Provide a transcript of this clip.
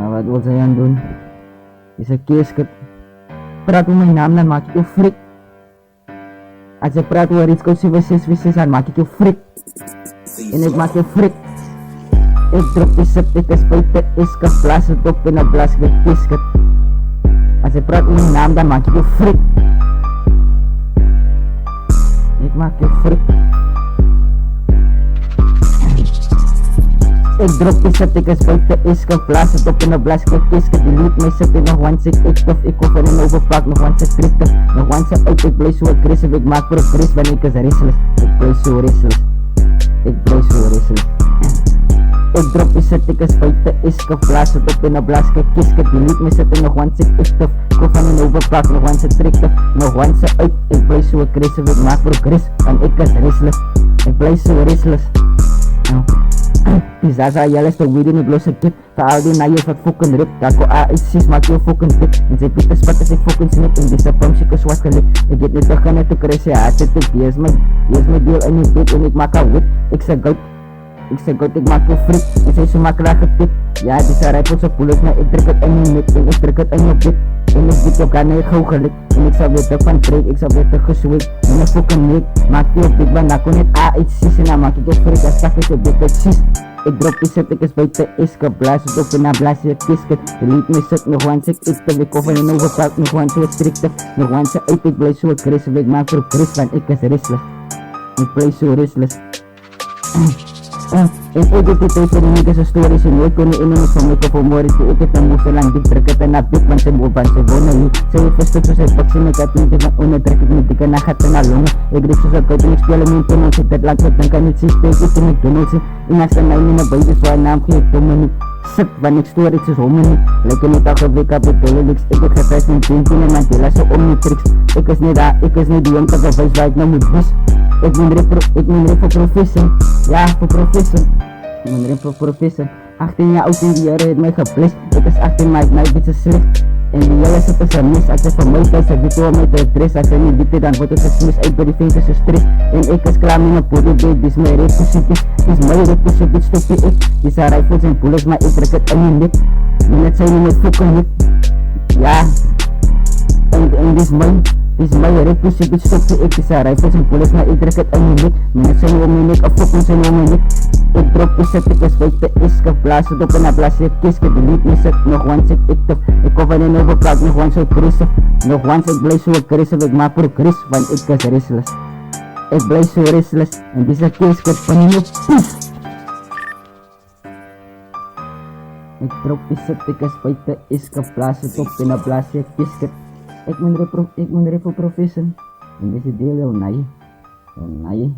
Wat wil sy aan doen? Is 'n keeskat. Praat om my naam, dan maak ik jou frik. Als je praat over iets, koos je voor 6 dan maak ik jou frik. En ik maak je frik. Ik drop die sip, ik is buiten, is geblaas het op in een blas met keeskat. Als je praat om mijn naam, dan maak ik je frik. Ik maak je frik. Ik drop die set, ik is buiten, is geblaas het op in een blas met keeskat. Die liet mij zitten, nog one sec, ik tof, ik hoef er in overpak, nog one sec trikken. Nog one sec uit, ik blijf zo aggressief, ik maak progress, wanneer ik is restless. Ik blijf zo restless. Ik blijf zo restless. Ik drop die set, ik is buiten, is geblaas het op in een blas met keeskat. Die liet mij zitten, nog one sec, ik tof, ik hoef er in overpak, nog one sec trikken. Nog one sec uit, ik blijf zo aggressief, ik maak progress, wanneer ik is restless. Ik blijf zo restless. Pizaza jelles de weed in de blouse kip. Voor al die naaiers wat fucking rip. Kako A6 maak je fucking dik. En zij pieter spat als ik fucking snip. En deze pump ik zwart geluk. Ik heb niet toch gaan net te krijgen. Ja, het is die is mijn deel in die bed. En ik maak een wit. Ik zeg goud. Ik maak je frik. En zij zo makkelijk gepit. Ja, het is een rijp op zijn poelers. Maar ik trek het in je nek. En ik trek het in je bed. En ik zit ook aan een gauw geluk. En ik zou weer van trek. Ik zou weer te gezweet. En een fucking nek. Maak je op dit ban. Dan kon het A6. En dan maak ik het frik. Dan stap ik het dit precies. Ik drop die set, ik is buiten, is geblaas het op en dan blaas je kisket. Je liet me set, nog one sec, ik te ik over en overpak, nog one zo strikte. Nog one sec uit, ik blijf zo aggressief, ik maak voor Chris, want ik is restless. Ik blijf zo restless. En ik heb die tijd voor die niggas een story, ze nooit kunnen in ons van ik of morgen, ik heb een moesel lang dik, druk het en op dik, want ze boven, ze wonen hier. Ze heeft verstuk zoals het pak, ze met dat niet, van onderdruk ik niet dikke nacht en al longen. Ik riep zoals ik uit en ik speel hem in tunnels, ik dat land, dan kan niet zien, steek ik in McDonald's. En als er mij niet naar buiten is, waar een naam geeft, doe me niet. Sip, want ik stoor iets is homen niet. Lekker niet al gewik op het dollarix. Ik heb gevijs met 20 en Mandela zo om niet tricks. Ik is niet daar, ik is niet die jongen te bewijs waar ik nou moet wist. Ik ben er voor professor. Ja, voor professor. Ik ben er voor professor. 18 jaar oud in die jaren heeft mij geblest. Ik is 18 maar ik mij beetje slecht. En die jelle zit is een mis. Als ze van mij thuis ze dit door mij te stress. Als ze niet dit dan wordt het gesmis uit bij die vingers zo stress. En ik is klaar met een podium, dit is mijn repositie. Dit is mijn repositie, stopje ik. Die zijn rifles en bullets, maar ik trek het in je lip. En het zijn niet fucking hip. Ja. En dit is mijn. Dit is mijn repositie, dit stopje ik. Die zijn rifles en bullets, maar ik trek het in je lip. En het zijn om mijn nek, of fucking zijn om mijn nek. Ik drop die set, ik is buiten, is geblaas het op en dan blaas je kiske. Die liet me set, nog one set, ik tof. Ik hoef er in overplak, nog one zo aggressief. Nog one set, blijf zo aggressief, ik maak voor Chris, want ik is restless. Ik blijf zo restless, en deze kiske van je poef. Ik drop die set, ik is buiten, is geblaas het op en dan blaas je kiske. Ik ben er voor professor. En deze deel heel naai.